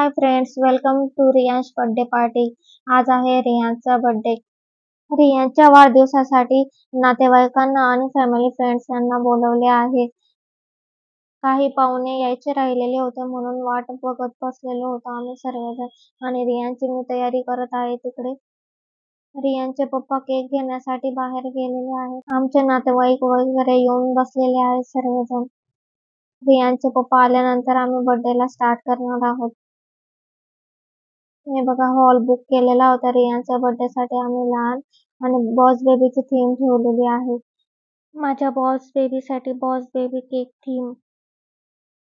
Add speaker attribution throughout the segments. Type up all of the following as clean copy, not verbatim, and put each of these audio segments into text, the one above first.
Speaker 1: High friends, welcome to Riyansh birthday party. आज आहे रियांचा birthday. रियांच्या वाढदिवसासाठी नातेवाईकांना आणि फॅमिली फ्रेंड्स यांना बोलवले आहे। काही पाहुणे यायचे राहिलेले होते म्हणून वाट बघत बसलेलो होतो आम्ही सर्वजण आणि रियांची मी तयारी करत आहे तिकडे। रियांचे पप्पा केक घेण्यासाठी बाहेर गेलेले आहेत। आमचे नातेवाईक वगैरे येऊन बसलेले आहेत सर्वजण। रियांचे पप्पा आल्यानंतर आम्ही बर्थडेला स्टार्ट करणार आहोत। हे बघा, हॉल बुक केलेला होता रियांच्या बर्थडेसाठी। आम्ही लहान आणि बॉस बेबीची थीम ठेवलेली आहे। माझ्या बॉस बेबीसाठी बॉस बेबी केक थीम।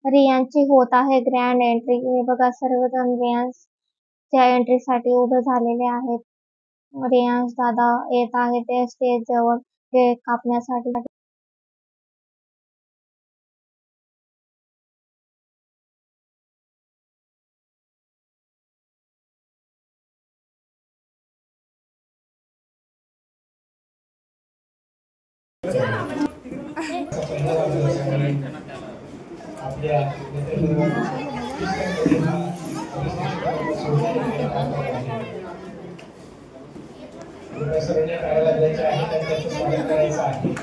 Speaker 1: रियांची होत आहे ग्रँड एंट्री। हे बघा, सर्वजण रियांच्या एंट्रीसाठी उभे झालेले आहेत। रियांश दादा येत आहे ते स्टेज जवळ केक कापण्यासाठी।
Speaker 2: आपल्या सर्वांनी करायला द्यायचे आहे त्यांचं स्वागत करायचं आहे।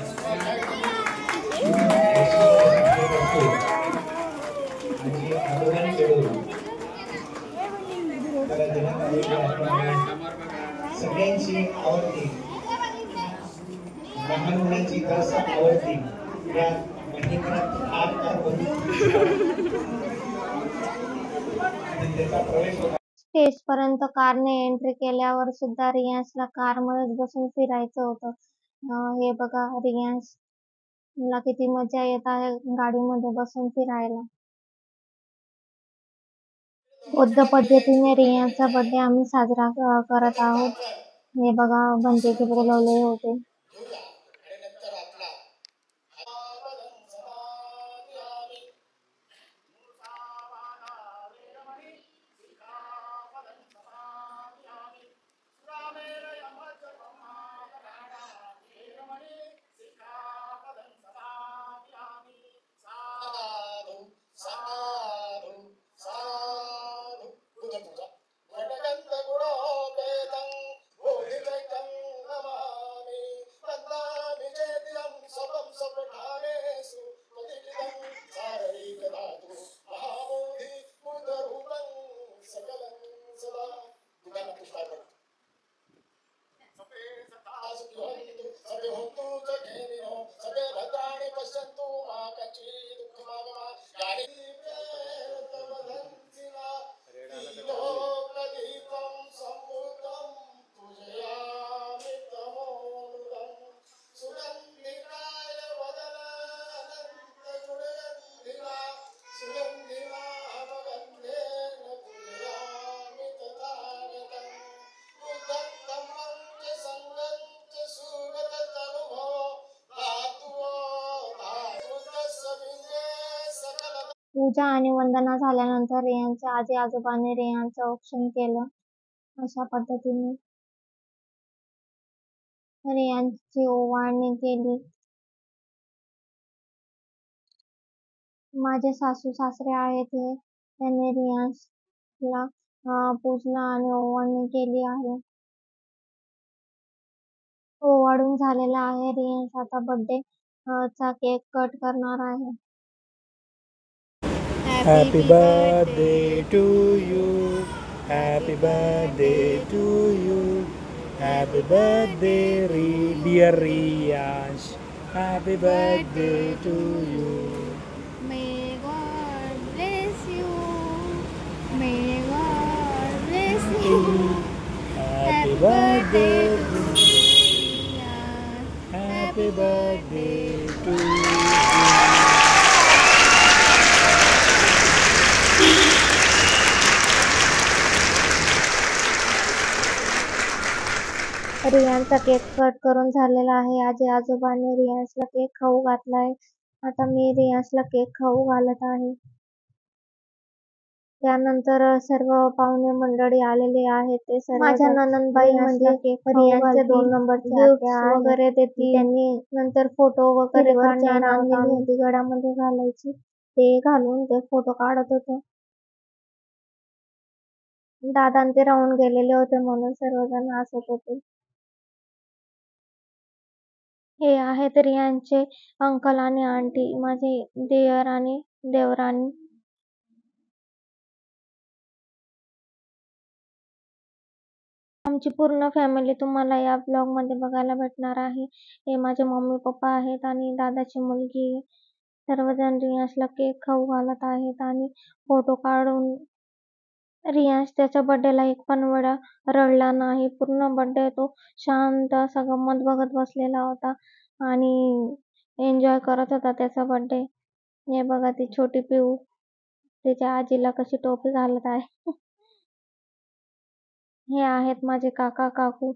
Speaker 2: सगळ्यांची आवडती लहान मुलांची खास आवडती या महिन्यात
Speaker 1: स्टेज पर्यंत कारने एंट्री केल्यावर सुद्धा रियांशला कारमध्येच बसून फिरायचं होतं। हे बघा, रियांशला किती मजा येत आहे गाडीमध्ये बसून फिरायला। बौद्ध पद्धतीने रियांचा बर्थडे आम्ही साजरा करत आहोत। हे बघा, बंतेचे बोलवले होते। पूजा आणि वंदना झाल्यानंतर रियांच्या आजी आजोबांनी रियांचं औक्षण केलं। अशा पद्धतीने रियांची ओवाळणी केली। माझे सासू सासरे आहेत हे, त्यांनी रियांशला पूजलं आणि ओवाळणी केली आहे। ओवाळून झालेला आहे। रियांश आता बर्थडे चा केक कट करणार आहे।
Speaker 2: Happy birthday to you. Happy birthday to you. Happy birthday, dear Riyansh. Happy birthday to you.
Speaker 3: May God bless you. May God bless you.
Speaker 2: Happy birthday.
Speaker 3: Happy birthday
Speaker 2: to you.
Speaker 1: रियांचा cake cut करून झालेला आहे। आजी आजोबांनी रियांशला cake खाऊ घातलाय। आता मी रियांशला cake खाऊ घालत आहे। त्यानंतर सर्व पाहुणे मंडळी आलेले आहेत। ते सर्व माझ्या ननंदबाई म्हणजे रियांच्या 2 नंबरची आत्या वगैरे देतील। त्यांनी नंतर फोटो वगैरे आणलेली होती गळ्यामध्ये घालायची, ते घालून ते फोटो काढत होते। दादा ते राहून गेलेले होते म्हणून सर्वजण हसत होते. हे आहेत रियांचे अंकल आणि आंटी, माझे दियर आणि देवरानी. आमची पूर्ण फॅमिली तुम्हाला या ब्लॉग मध्ये बघायला भेटणार आहे. हे माझे मम्मी पप्पा आहेत आणि दादाची मुलगी. सर्वजण रियांशला केक खाऊ घालत आहेत आणि फोटो काढून. रियांश त्याच्या बर्थडेला एक पण वेळा रडला नाही. पूर्ण बर्थडे तो शांत असा गंमत बघत बसलेला होता आणि एन्जॉय करत होता त्याचा बर्थडे. हे बघा ती छोटी पिऊ तिच्या आजीला कशी टोपी घालत आहे. हे आहेत माझे काका काकू,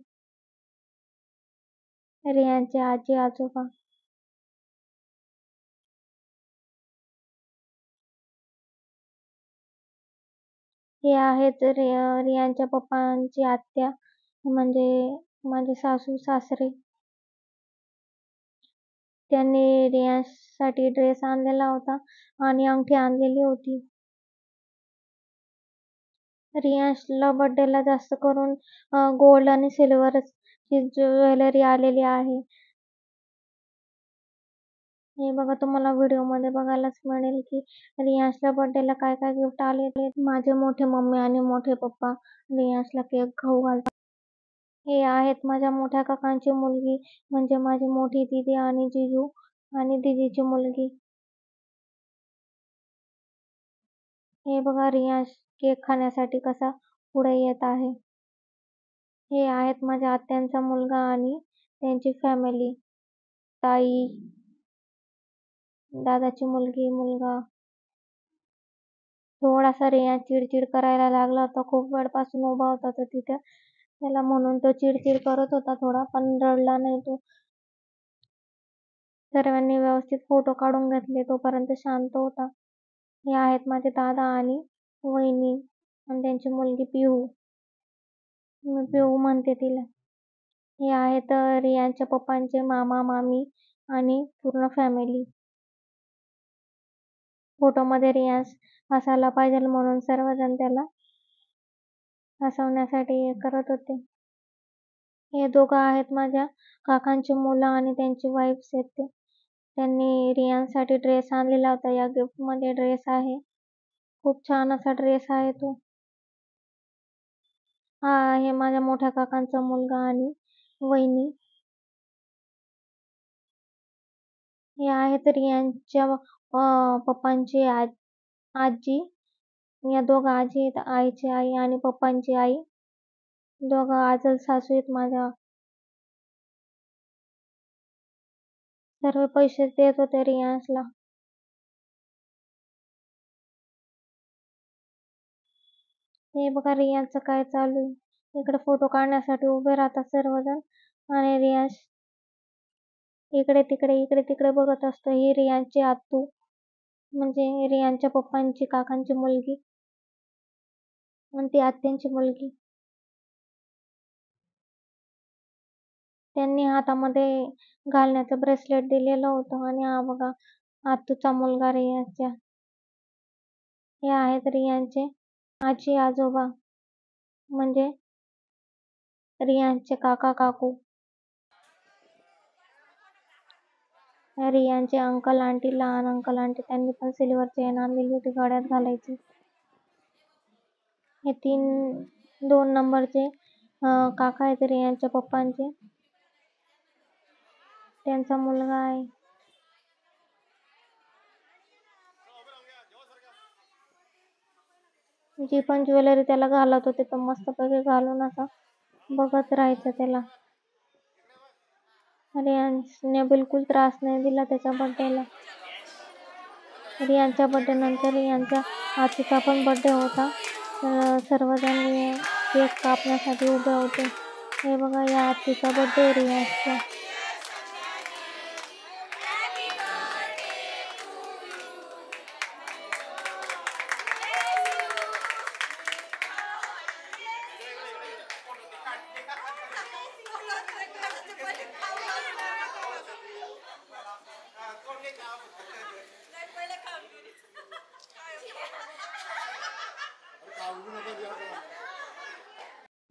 Speaker 1: रियांचे आजी आजोबा. हे आहेत रियांच्या पप्पांची आत्या, म्हणजे माझे सासू सासरे. त्यांनी रियांसाठी ड्रेस आणलेला होता आणि अंगठी आणलेली होती. रियांशला बर्थडेला जास्त करून गोल्ड आणि सिल्वर ची ज्वेलरी आलेली आहे. हे बघा तुम्हाला व्हिडिओ मध्ये बघायलाच मिळेल की रियांशला बर्थडेला काय काय गिफ्ट आले. माझे मोठे मम्मी आणि मोठे पप्पा रियांशला केक खाऊ घालतात. हे आहेत माझ्या मोठ्या काकांची मुलगी, म्हणजे माझी मोठी दीदी आणि जिजू आणि दीदीची मुलगी. हे बघा रियांश केक खाण्यासाठी कसा पुढे येत आहे. हे आहेत माझ्या आत्यांचा मुलगा आणि त्यांची फॅमिली, ताई, दादाची मुलगी, मुलगा. थोडासा रियांश चिडचिड करायला लागला होता. खूप वेळपासून उभा होता तो तिथे, त्याला म्हणून तो चिडचिड करत होता थोडा, पण रडला नाही तो. सर्वांनी व्यवस्थित फोटो काढून घेतले तोपर्यंत शांत होता. हे आहेत माझे दादा आणि वहिनी आणि त्यांची मुलगी पिहू, मी पिहू म्हणते तिला. हे आहेत रियांच्या पप्पांचे मामा मामी आणि पूर्ण फॅमिली. फोटोमध्ये रियांश हसायला पाहिजे म्हणून सर्वजण त्याला हसवण्यासाठी हे करत होते. हे दोघं आहेत माझ्या काकांची मुलं आणि त्यांची वाईफ्स आहेत ते. त्यांनी रियांसाठी ड्रेस आणलेला होता. या गिफ्ट मध्ये ड्रेस आहे. खूप छान असा ड्रेस आहे तो. हा आहे माझ्या मोठ्या काकांचा मुलगा आणि वहिनी. हे आहेत रियांच्या पप्पांची आजी. या दोघं आजी आहेत, आईची आई आणि पप्पांची आई. दोघं आजल सासू आहेत माझ्या. सर्व पैसे देत होते रियांशला. हे बघा रियांशचं काय चालू आहे. इकडे फोटो काढण्यासाठी उभे राहतात सर्वजण आणि रियांश इकडे तिकडे बघत असतो. ही रियांची आत्तू, म्हणजे रियांच्या पप्पांची काकांची मुलगी आणि ती आत्यांची मुलगी. त्यांनी हातामध्ये घालण्याचं ब्रेसलेट दिलेलं होतं आणि हा बघा आत्तूचा मुलगा रियांशच्या. हे आहेत रियांचे आजी आजोबा, म्हणजे रियांचे काका काकू. रियांचे अंकल आंटी, लहान अंकल आंटी, त्यांनी पण सिल्वर चेन आणलेली होती गळ्यात घालायची. हे 2 नंबरचे काका आहेत रियांच्या पप्पांचे, त्यांचा मुलगा आहे. जी पण ज्वेलरी त्याला घालत होते तर मस्तपैकी घालून असा बघत राहायचं त्याला. रियांशने बिलकुल त्रास नाही दिला त्याच्या बर्थडेला. रियांच्या बर्थडे नंतर रियांच्या आत्तूचा पण बर्थडे होता, तर सर्वजण केक कापण्यासाठी उभे होते. हे बघा या आत्तूचा बर्थडे रियांशचा.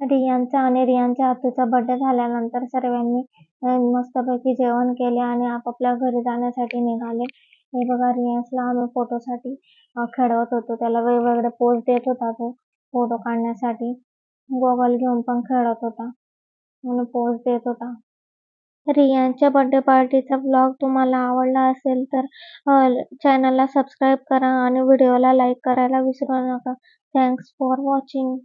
Speaker 1: रियांचा आणि रियांच्या आतूचा बर्थडे झाल्यानंतर सर्वांनी मस्तपैकी जेवण केले आणि आपापल्या घरी जाण्यासाठी निघाले. हे बघा, रियांशला आम्ही फोटोसाठी खेळवत होतो. त्याला वेगवेगळे पोज देत होता तो फोटो काढण्यासाठी. गॉगल घेऊन पण खेळत होता आणि पोज देत होता. रियांच्या बर्थडे पार्टीचा व्लॉग तुम्हाला आवडला असेल तर चॅनलला सबस्क्राईब करा आणि व्हिडिओला लाईक करायला विसरू नका. Thanks for watching.